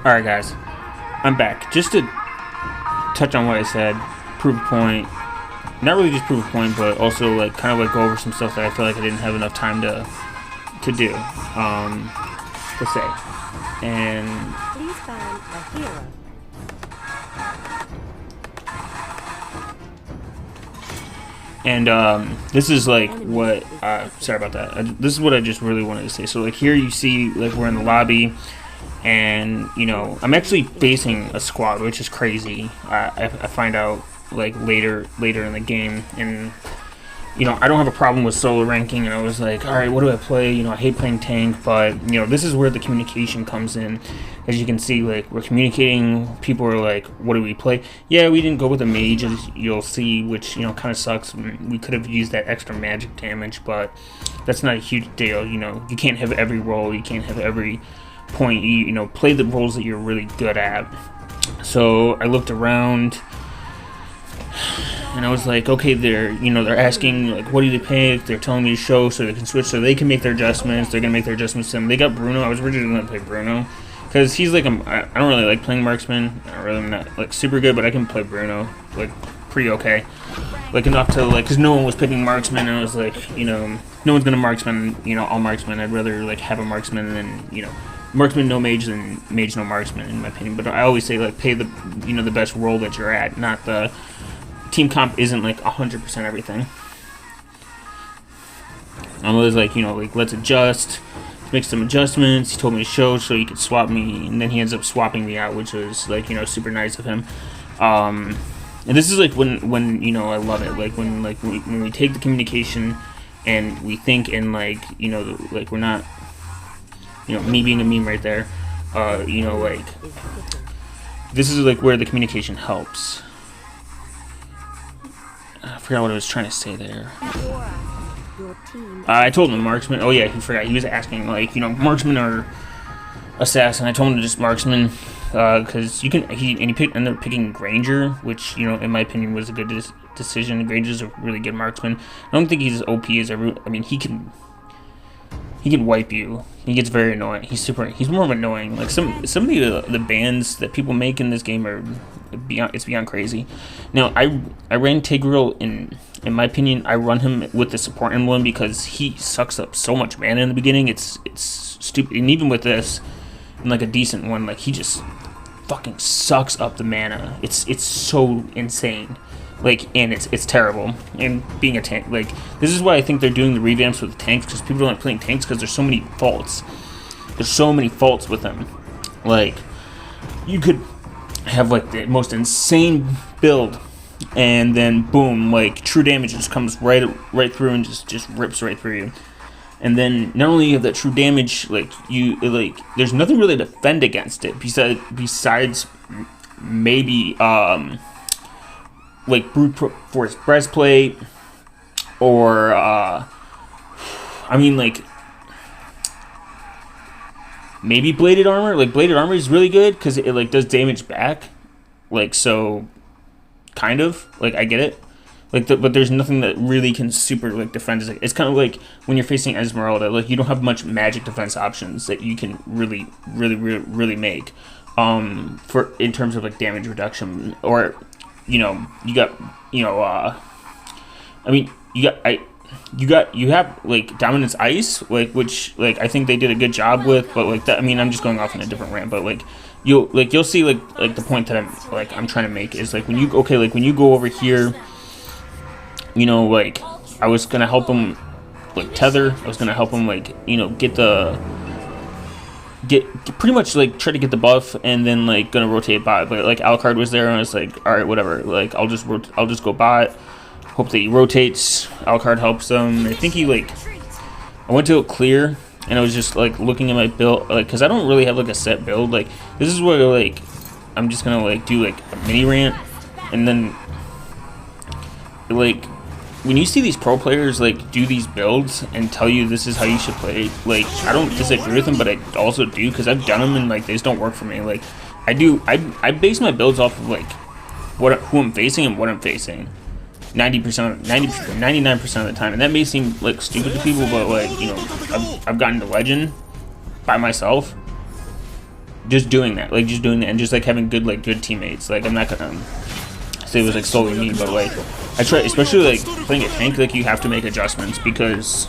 Alright guys, I'm back. Just to touch on what I said, prove a point. Not really just prove a point, but also like kind of like go over some stuff that I feel like I didn't have enough time to do. To say. And please find a hero. And this is like what sorry about that. This is what I just really wanted to say. So like here you see like we're in the lobby, and you know I'm actually facing a squad, which is crazy. I find out like later in the game, and you know I don't have a problem with solo ranking. And I was like, all right, what do I play? You know, I hate playing tank, but you know this is where the communication comes in. As you can see, like we're communicating. People are like, what do we play? Yeah, we didn't go with a mage, as you'll see, which you know kind of sucks. We could have used that extra magic damage, but that's not a huge deal. You know, you can't have every role. You can't have every point. You know, play the roles that you're really good at. So I looked around, and I was like, okay, they're asking like, what do they pick? They're telling me to show so they can switch, so they can make their adjustments. They're gonna make their adjustments to them. They got Bruno. I was originally gonna play Bruno because he's like I don't really like playing marksman. I'm not like super good, but I can play Bruno like pretty okay, like enough to like because no one was picking marksman, and I was like, you know, no one's gonna marksman. You know, all marksman. I'd rather like have a marksman than you know. Marksman no mage than mage no marksman in my opinion, but I always say like pay the the best role that you're at, not the team comp isn't like 100% everything. I'm always like, you know, like let's adjust, make some adjustments. He told me to show so he could swap me, and then he ends up swapping me out, which was like, you know, super nice of him. And this is like when you know I love it, like when we take the communication and we think and like you know like we're not, you know, me being a meme right there. You know, like this is like where the communication helps. I forgot what I was trying to say there. I told him marksman. Oh yeah, he forgot. He was asking like, you know, marksman or assassin. I told him to just marksman because you can. Ended up picking Granger, which you know, in my opinion, was a good decision. Granger's a really good marksman. I don't think he's as OP as everyone. I mean, he can wipe you. He gets very annoying. He's more of annoying. Like some of the bans that people make in this game are beyond crazy. Now I ran TIGREAL in my opinion. I run him with the support emblem because he sucks up so much mana in the beginning. It's stupid. And even with this, and like a decent one, like he just fucking sucks up the mana. It's so insane. Like, and it's terrible. And being a tank, like, this is why I think they're doing the revamps with the tanks, because people don't like playing tanks because there's so many faults. There's so many faults with them. Like, you could have like the most insane build, and then boom, like true damage just comes right through and just rips right through you. And then not only you have that true damage, like there's nothing really to defend against it besides maybe like brute force breastplate, or I mean like maybe bladed armor. Like bladed armor is really good because it like does damage back, like so kind of like I get it, like but there's nothing that really can super like defend. It's kind of like when you're facing Esmeralda, like you don't have much magic defense options that you can really make for in terms of like damage reduction. Or you know, you got, you know, I mean, you have like dominance ice, like which like I think they did a good job with, but like that, I mean, I'm just going off on a different rant, but like you'll see like the point that I'm trying to make is like when you go over here, you know, like I was gonna help him like tether, I was gonna help him like, you know, get pretty much like try to get the buff, and then like gonna rotate bot, but like Alucard was there and I was like, all right, whatever, like I'll just go bot, hope that he rotates. Alucard helps them. I think he like I went to a clear and I was just like looking at my build, like because I don't really have like a set build. Like this is where like I'm just gonna like do like a mini rant, and then like when you see these pro players like do these builds and tell you this is how you should play, like I don't disagree with them, but I also do, because I've done them and like they just don't work for me. Like I base my builds off of like who I'm facing and what I'm facing 99% of the time, and that may seem like stupid to people, but like, you know, I've gotten to legend by myself just doing that, and just like having good teammates. Like I'm not gonna say it was like solely me, but like I try, especially like playing a tank, like you have to make adjustments because,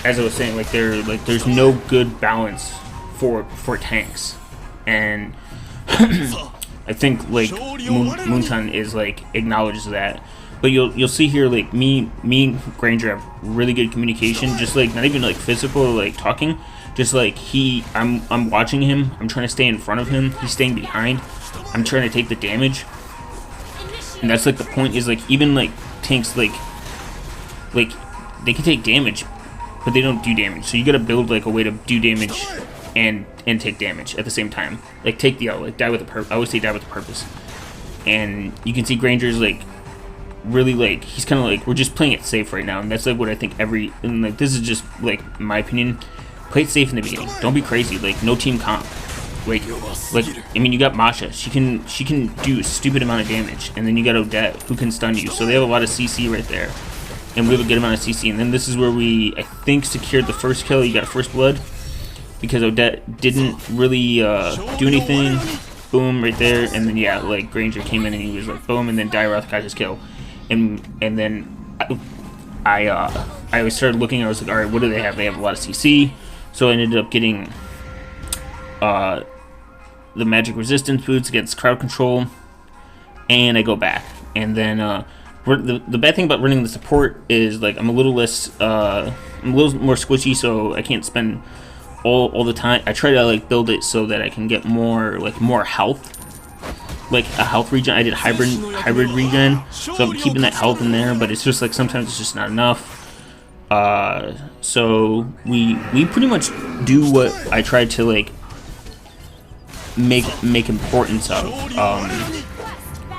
as I was saying, like there's no good balance for tanks, and I think like Moonton is like acknowledges that. But you'll see here, like me and Granger have really good communication, just like not even like physical, like talking, just like I'm watching him, I'm trying to stay in front of him, he's staying behind, I'm trying to take the damage, and that's like the point is like even like tanks like they can take damage, but they don't do damage, so you gotta build like a way to do damage and take damage at the same time, like take the L, like die with a purpose. I always say die with a purpose, and you can see Granger's like really like he's kind of like we're just playing it safe right now, and that's like what I think and like this is just like my opinion. Play it safe in the beginning. Don't be crazy. Like no team comp. Like I mean you got Masha. She can do a stupid amount of damage, and then you got Odette who can stun you. So they have a lot of CC right there, and we have a good amount of CC. And then this is where we I think secured the first kill. You got a first blood because Odette didn't really do anything. Boom right there, and then yeah, like Granger came in and he was like boom, and then Dairoth got his kill. And then I started looking. I was like, all right, what do they have? They have a lot of CC, so I ended up getting the magic resistance boots against crowd control, and I go back. And then the bad thing about running the support is like I'm a little more squishy, so I can't spend all the time. I try to like build it so that I can get more health. Like a health regen. I did hybrid regen, so I'm keeping that health in there, but it's just like sometimes it's just not enough. So we pretty much do what I tried to like make importance of.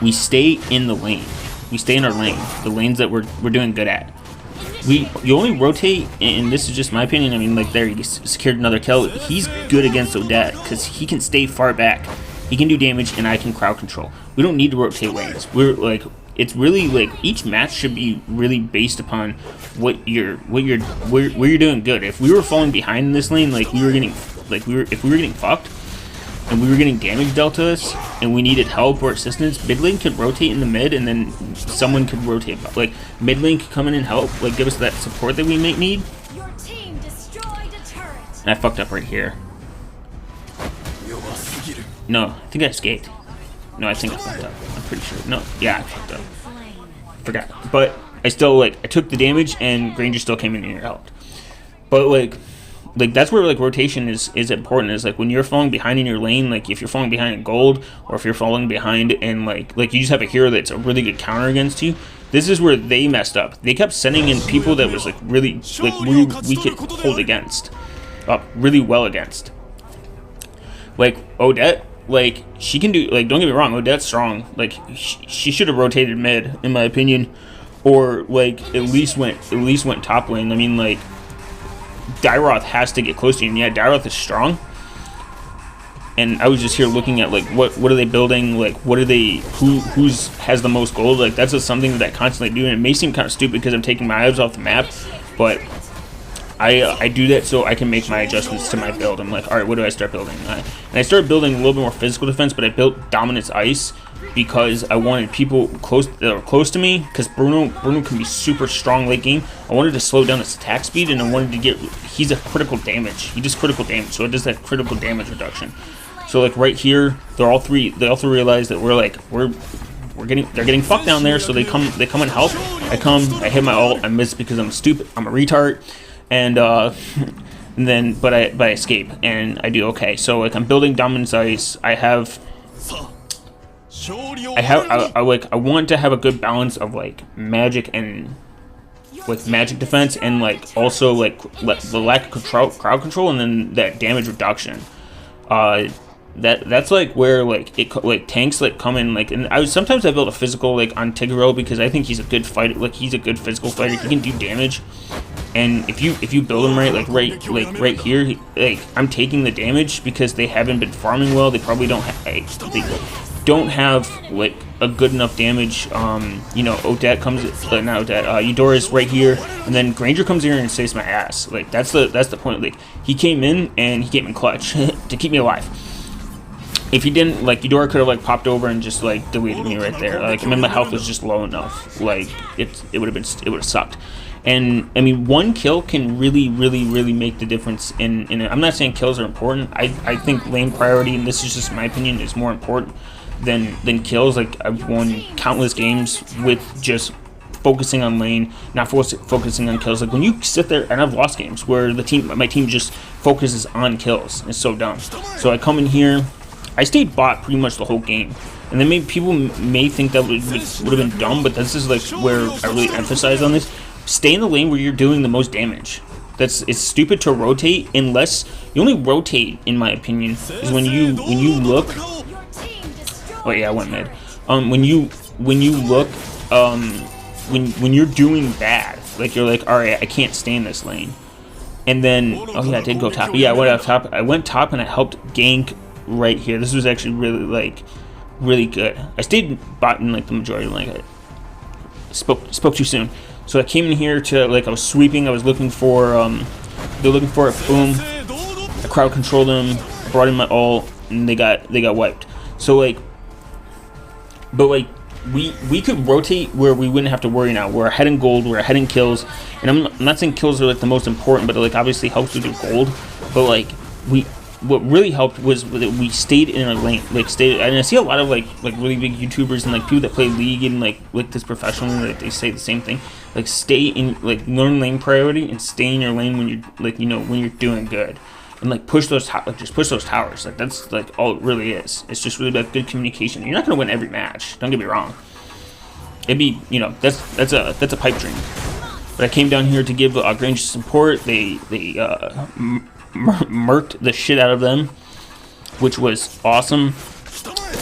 We stay in the lane. We stay in our lane. The lanes that we're doing good at. You only rotate, and this is just my opinion. I mean, like there he secured another kill. He's good against Odette because he can stay far back. He can do damage, and I can crowd control. We don't need to rotate lanes. We're like, it's really like each match should be really based upon where you're doing good. If we were falling behind in this lane, like if we were getting fucked, and we were getting damage dealt to us, and we needed help or assistance, mid lane could rotate in the mid, and then someone could rotate. Like mid lane could come in and help, like give us that support that we may need. Your team destroyed a turret. And I fucked up right here. No, I think I escaped. No, I think I fucked up. I'm pretty sure. No, yeah, I fucked up. Forgot. But I still, like, I took the damage, and Granger still came in and helped. But, like that's where, like, rotation is important. Is, like, when you're falling behind in your lane, like, if you're falling behind in gold, or if you're falling behind in, like you just have a hero that's a really good counter against you, this is where they messed up. They kept sending in people that was, like, really, like, we could hold against. Really well against. Like, Odette. Like, she can do, like, don't get me wrong, Odette's strong. Like, she should have rotated mid, in my opinion. Or, like, at least went top lane. I mean, like, Dairoth has to get close to you. And yeah, Dairoth is strong. And I was just here looking at, like, what are they building? Like, what are they, who's has the most gold? Like, that's just something that I constantly do. And it may seem kind of stupid because I'm taking my eyes off the map. But I do that so I can make my adjustments to my build. I'm like, all right, what do I start building? And I started building a little bit more physical defense, but I built Dominance Ice because I wanted people that were close to me, because Bruno can be super strong late game. I wanted to slow down his attack speed, and I wanted to get, he's a critical damage. He does critical damage, so it does that critical damage reduction. So like right here, they all three realize that they're getting fucked down there, so they come and help. I hit my ult, I miss because I'm stupid, I'm a retard. And then but I escape and I do okay. So like I'm building Dominance Ice. I want to have a good balance of like magic and like magic defense, and like also like the lack of crowd control, and then that damage reduction. That's like where like tanks like come in, like, and sometimes I build a physical like on TIGREAL because I think he's a good fighter. Like he's a good physical fighter. He can do damage. And if you build them right, like right here, like I'm taking the damage because they haven't been farming well. They probably don't have like a good enough damage. You know, Odette comes, not Odette, Eudora's right here, and then Granger comes here and saves my ass. Like, that's the point. Like, he came in and he came in clutch to keep me alive. If he didn't, like, Eudora could have like popped over and just like deleted me right there. Like, I mean, my health was just low enough. Like, it would have sucked. And I mean, one kill can really make the difference in it. I'm not saying kills are important. I think lane priority, and this is just my opinion, is more important than kills. Like, I've won countless games with just focusing on lane, not focusing on kills. Like, when you sit there, and I've lost games where my team just focuses on kills. It's so dumb. So I come in here, I stayed bot pretty much the whole game. And then maybe people may think that would have been dumb, but this is like where I really emphasize on this. Stay in the lane where you're doing the most damage. It's stupid to rotate unless you only rotate, in my opinion, is when you look. Oh yeah, I went mid. When you look, when you're doing bad, like you're like, all right, I can't stay in this lane. And then, oh yeah, I did go top. But yeah, I went up top. I went top and I helped gank right here. This was actually really good. I stayed bot in like the majority of the lane. I spoke too soon. So I came in here to, like, I was sweeping. I was looking for they're looking for it. Boom. I crowd controlled them. Brought in my ult, and they got wiped. So like, but like we could rotate where we wouldn't have to worry now. We're ahead in gold. We're ahead in kills. And I'm not saying kills are like the most important, but it like obviously helps with your gold. But like what really helped was that we stayed in our lane, like stayed. And I see a lot of like really big YouTubers and like people that play League and like this professionally, like they say the same thing. Like, stay in, like, learn lane priority and stay in your lane when you're, like, you know, when you're doing good. And, like, push those, just push those towers. Like, that's, like, all it really is. It's just really about good communication. You're not going to win every match. Don't get me wrong. It'd be, you know, that's a pipe dream. But I came down here to give Granger support. They murked the shit out of them, which was awesome.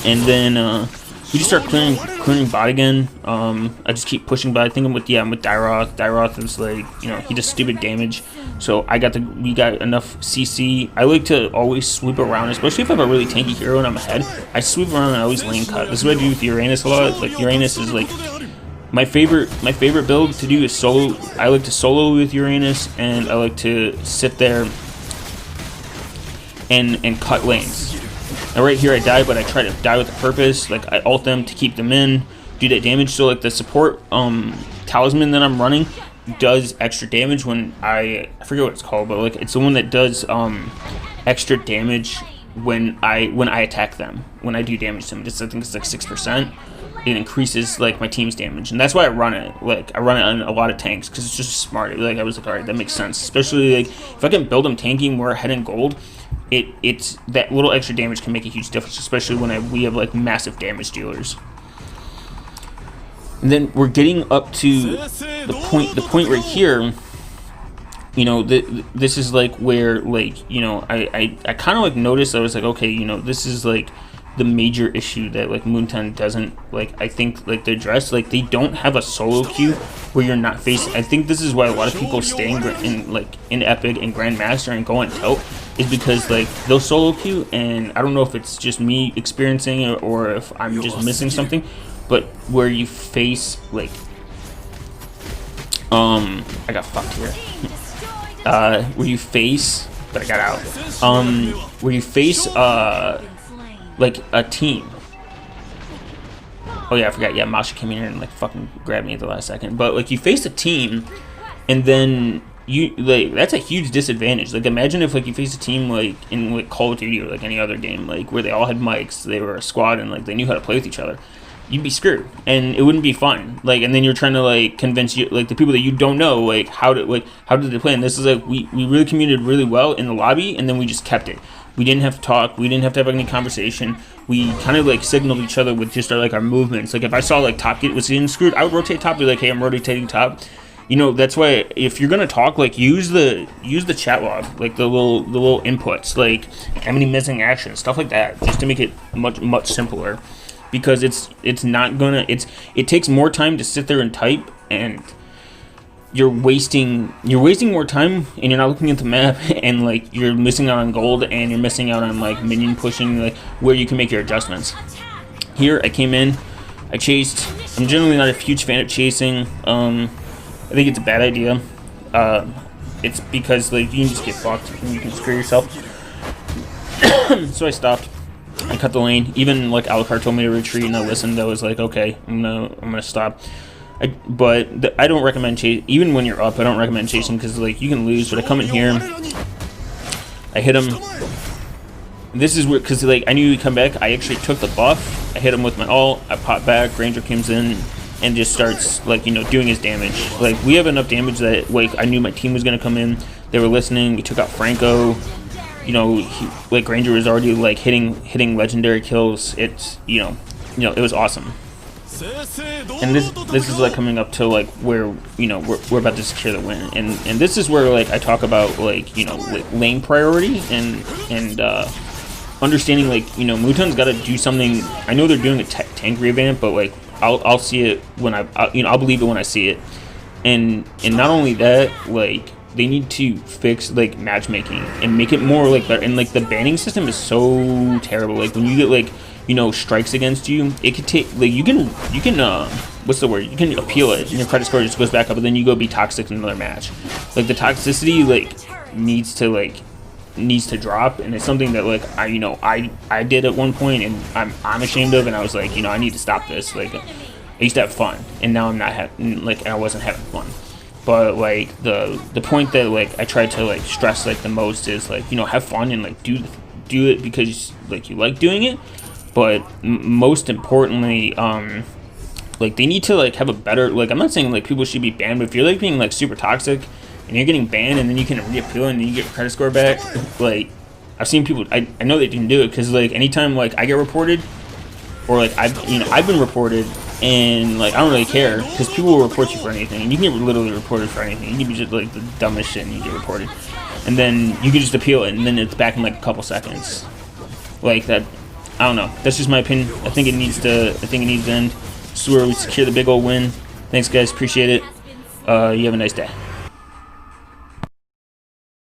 And then, we just start clearing bot again. I just keep pushing bot. I think I'm with Dyroth. Dyroth is like, you know, he does stupid damage. So we got enough CC. I like to always sweep around, especially if I have a really tanky hero and I'm ahead. I sweep around and I always lane cut. This is what I do with Uranus a lot. Like, Uranus is like my favorite build to do is solo. I like to solo with Uranus, and I like to sit there and cut lanes. Now right here I die, but I try to die with a purpose. Like, I ult them to keep them in, do that damage. So like the support talisman that I'm running does extra damage when I forget what it's called, but like it's the one that does extra damage when I attack them, when I do damage to them. I think it's like 6%. It increases like my team's damage, and that's why I run it. Like, I run it on a lot of tanks because it's just smart. Like, I was like, all right, that makes sense. Especially like if I can build them tanky and we're ahead in gold. It's that little extra damage can make a huge difference, especially when we have like massive damage dealers. And then we're getting up to the point right here. You know, this is like where, like, you know, I kind of like noticed. I was like, okay, you know, this is like the major issue that like Moontown doesn't, like, I think like they address. Like, they don't have a solo queue where you're not facing. I think this is why a lot of people stay in Epic and Grandmaster and go on tilt, is because like they'll solo queue, and I don't know if it's just me experiencing it or if I'm just missing something, but where you face like I got fucked here. Where you face, but I got out. Where you face like a team. Oh yeah, I forgot. Yeah, Masha came in here and like fucking grabbed me at the last second. But like, you face a team, and then you like, that's a huge disadvantage. Like, imagine if like you face a team like in like Call of Duty or like any other game, like where they all had mics, they were a squad, and like they knew how to play with each other. You'd be screwed, and it wouldn't be fun. Like, and then you're trying to like convince you, like the people that you don't know, like how did they play? And this is like we really communicated really well in the lobby, and then we just kept it. We didn't have to talk. We didn't have to have any conversation. We kind of like signaled each other with just our movements. Like, if I saw like top was getting screwed, I would rotate top. Be like, hey, I'm rotating top. You know, that's why if you're gonna talk, like, use the chat log, like the little inputs, like how many missing actions, stuff like that, just to make it much simpler. Because it's not gonna, it takes more time to sit there and type, and you're wasting more time, and you're not looking at the map, and like you're missing out on gold, and you're missing out on like minion pushing, like where you can make your adjustments. Here I came in, I chased. I'm generally not a huge fan of chasing. I think it's a bad idea. It's because like you can just get fucked and you can screw yourself. So I stopped. I cut the lane. Even like Alucard told me to retreat, and I listened. I was like, okay, I'm gonna stop. But I don't recommend chasing. Even when you're up, I don't recommend chasing because like you can lose. But I come in here, I hit him. This is where, because like I knew he'd come back. I actually took the buff. I hit him with my ult. I pop back. Granger comes in and just starts like doing his damage. Like we have enough damage that like I knew my team was gonna come in. They were listening. We took out Franco. Like Granger was already like hitting legendary kills. It's it was awesome. And this is like coming up to like where we're about to secure the win, and this is where like I talk about like like lane priority and understanding like Muton's got to do something. I know they're doing a tank revamp, but like I'll see it when I'll believe it when I see it, and not only that, like they need to fix like matchmaking and make it more like better. And like the banning system is so terrible. Like when you get like strikes against you, it could take like you can what's the word? You can appeal it and your credit score just goes back up, and then you go be toxic in another match. Like the toxicity like needs to drop, and it's something that like I did at one point, and I'm ashamed of, and I was like I need to stop this. Like I used to have fun, and now I'm not having I wasn't having fun. But like the point that like I tried to like stress like the most is like have fun and like do it because like you like doing it. But most importantly, like they need to like have a better, like I'm not saying like people should be banned, but if you're like being like super toxic and you're getting banned and then you can reappeal and then you get your credit score back, like I've seen people, I know they didn't do it because like anytime like I get reported or like I've been reported, and like I don't really care because people will report you for anything, and you can get literally reported for anything. You can be just like the dumbest shit and you get reported, and then you can just appeal it and then it's back in like a couple seconds. Like that, I don't know. That's just my opinion. I think it needs to end. This is where we secure the big old win. Thanks guys, appreciate it. You have a nice day.